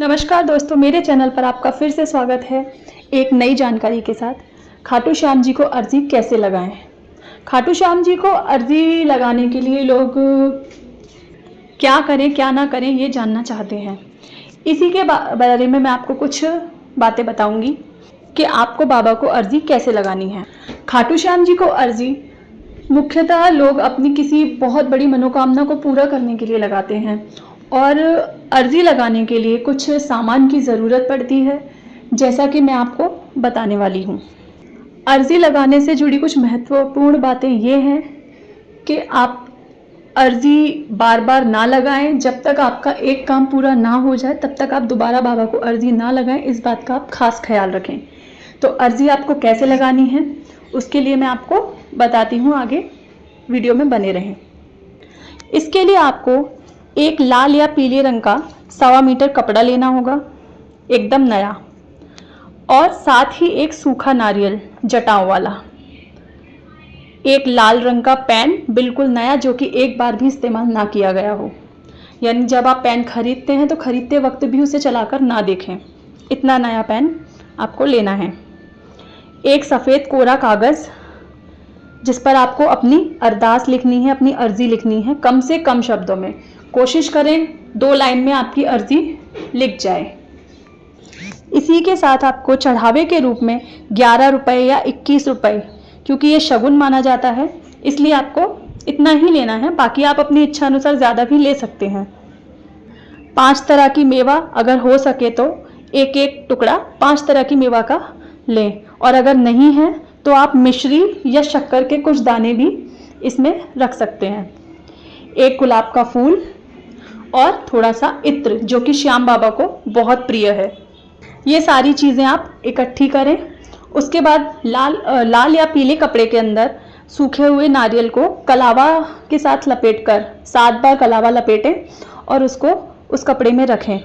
नमस्कार दोस्तों, मेरे चैनल पर आपका फिर से स्वागत है एक नई जानकारी के साथ। खाटू श्याम जी को अर्जी कैसे लगाएं। खाटू श्याम जी को अर्जी लगाने के लिए लोग क्या करें क्या ना करें ये जानना चाहते हैं। इसी के बारे में मैं आपको कुछ बातें बताऊंगी कि आपको बाबा को अर्जी कैसे लगानी है। खाटू श्याम जी को अर्जी मुख्यतः लोग अपनी किसी बहुत बड़ी मनोकामना को पूरा करने के लिए लगाते हैं और अर्जी लगाने के लिए कुछ सामान की ज़रूरत पड़ती है, जैसा कि मैं आपको बताने वाली हूँ। अर्जी लगाने से जुड़ी कुछ महत्वपूर्ण बातें ये हैं कि आप अर्जी बार बार ना लगाएं। जब तक आपका एक काम पूरा ना हो जाए तब तक आप दोबारा बाबा को अर्जी ना लगाएं, इस बात का आप खास ख्याल रखें। तो अर्जी आपको कैसे लगानी है उसके लिए मैं आपको बताती हूँ, आगे वीडियो में बने रहें। इसके लिए आपको एक लाल या पीले रंग का 1.25 मीटर कपड़ा लेना होगा, एकदम नया, और साथ ही एक सूखा नारियल जटाओं वाला, एक लाल रंग का पेन बिल्कुल नया जो कि एक बार भी इस्तेमाल ना किया गया हो, यानी जब आप पेन खरीदते हैं तो खरीदते वक्त भी उसे चलाकर ना देखें, इतना नया पेन आपको लेना है। एक सफ़ेद कोरा कागज़ जिस पर आपको अपनी अरदास लिखनी है, अपनी अर्जी लिखनी है, कम से कम शब्दों में। कोशिश करें 2 लाइन में आपकी अर्जी लिख जाए। इसी के साथ आपको चढ़ावे के रूप में 11 रुपये या 21 रुपये, क्योंकि ये शगुन माना जाता है इसलिए आपको इतना ही लेना है, बाकी आप अपनी इच्छा अनुसार ज़्यादा भी ले सकते हैं। 5 तरह की मेवा, अगर हो सके तो एक एक टुकड़ा 5 तरह की मेवा का लें, और अगर नहीं है तो आप मिश्री या शक्कर के कुछ दाने भी इसमें रख सकते हैं। एक गुलाब का फूल और थोड़ा सा इत्र जो कि श्याम बाबा को बहुत प्रिय है। ये सारी चीज़ें आप इकट्ठी करें। उसके बाद लाल या पीले कपड़े के अंदर सूखे हुए नारियल को कलावा के साथ लपेटकर 7 बार कलावा लपेटें और उसको उस कपड़े में रखें।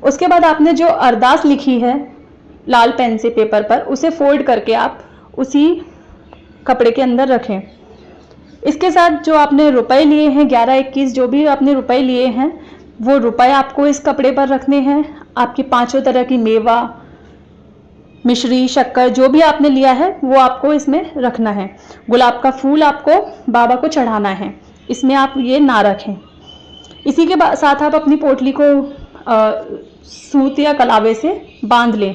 उसके बाद आपने जो अरदास लिखी है लाल पेन से पेपर पर, उसे फोल्ड करके आप उसी कपड़े के अंदर रखें। इसके साथ जो आपने रुपए लिए हैं 11-21 जो भी आपने रुपए लिए हैं वो रुपए आपको इस कपड़े पर रखने हैं। आपकी 5 तरह की मेवा, मिश्री, शक्कर जो भी आपने लिया है वो आपको इसमें रखना है। गुलाब का फूल आपको बाबा को चढ़ाना है, इसमें आप ये ना रखें। इसी के साथ आप अपनी पोटली को सूत या कलावे से बांध लें।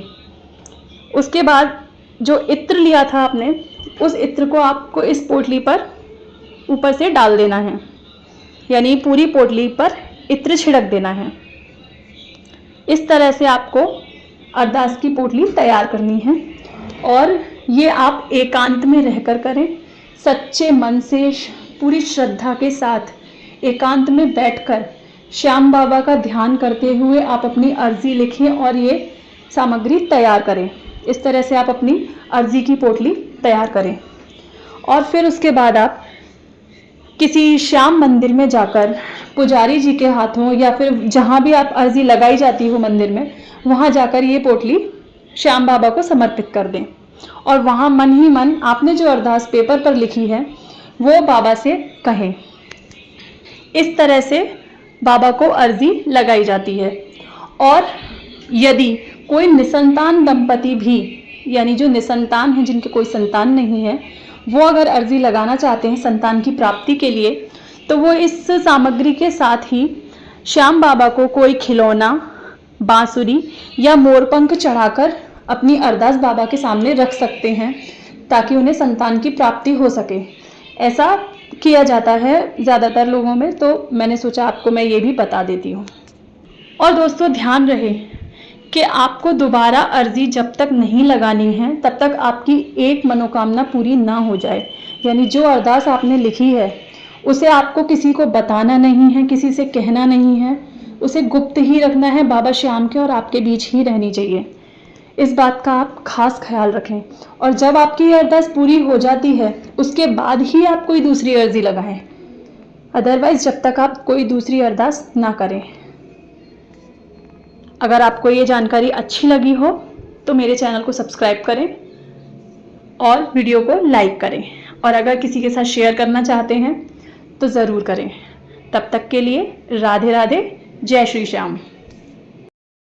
उसके बाद जो इत्र लिया था आपने, उस इत्र को आपको इस पोटली पर ऊपर से डाल देना है, यानी पूरी पोटली पर इत्र छिड़क देना है। इस तरह से आपको अरदास की पोटली तैयार करनी है और ये आप एकांत में रहकर करें, सच्चे मन से, पूरी श्रद्धा के साथ एकांत में बैठकर श्याम बाबा का ध्यान करते हुए आप अपनी अर्जी लिखें और ये सामग्री तैयार करें। इस तरह से आप अपनी अर्जी की पोटली तैयार करें और फिर उसके बाद आप किसी श्याम मंदिर में जाकर पुजारी जी के हाथों या फिर जहाँ भी आप अर्जी लगाई जाती हो मंदिर में, वहाँ जाकर ये पोटली श्याम बाबा को समर्पित कर दें और वहाँ मन ही मन आपने जो अरदास पेपर पर लिखी है वो बाबा से कहें। इस तरह से बाबा को अर्जी लगाई जाती है। और यदि कोई निसंतान दंपति भी, यानी जो निसंतान हैं, जिनके कोई संतान नहीं है, वो अगर अर्जी लगाना चाहते हैं संतान की प्राप्ति के लिए, तो वो इस सामग्री के साथ ही श्याम बाबा को कोई खिलौना, बांसुरी या मोरपंख चढ़ाकर अपनी अरदास बाबा के सामने रख सकते हैं ताकि उन्हें संतान की प्राप्ति हो सके। ऐसा किया जाता है ज़्यादातर लोगों में, तो मैंने सोचा आपको मैं ये भी बता देती हूँ। और दोस्तों ध्यान रहे कि आपको दोबारा अर्जी जब तक नहीं लगानी है तब तक आपकी एक मनोकामना पूरी ना हो जाए, यानी जो अरदास आपने लिखी है उसे आपको किसी को बताना नहीं है, किसी से कहना नहीं है, उसे गुप्त ही रखना है, बाबा श्याम के और आपके बीच ही रहनी चाहिए। इस बात का आप खास ख्याल रखें और जब आपकी ये अरदास पूरी हो जाती है उसके बाद ही आप कोई दूसरी अर्जी लगाएं, अदरवाइज जब तक आप कोई दूसरी अरदास ना करें। अगर आपको ये जानकारी अच्छी लगी हो तो मेरे चैनल को सब्सक्राइब करें और वीडियो को लाइक करें, और अगर किसी के साथ शेयर करना चाहते हैं तो ज़रूर करें। तब तक के लिए राधे राधे, जय श्री श्याम।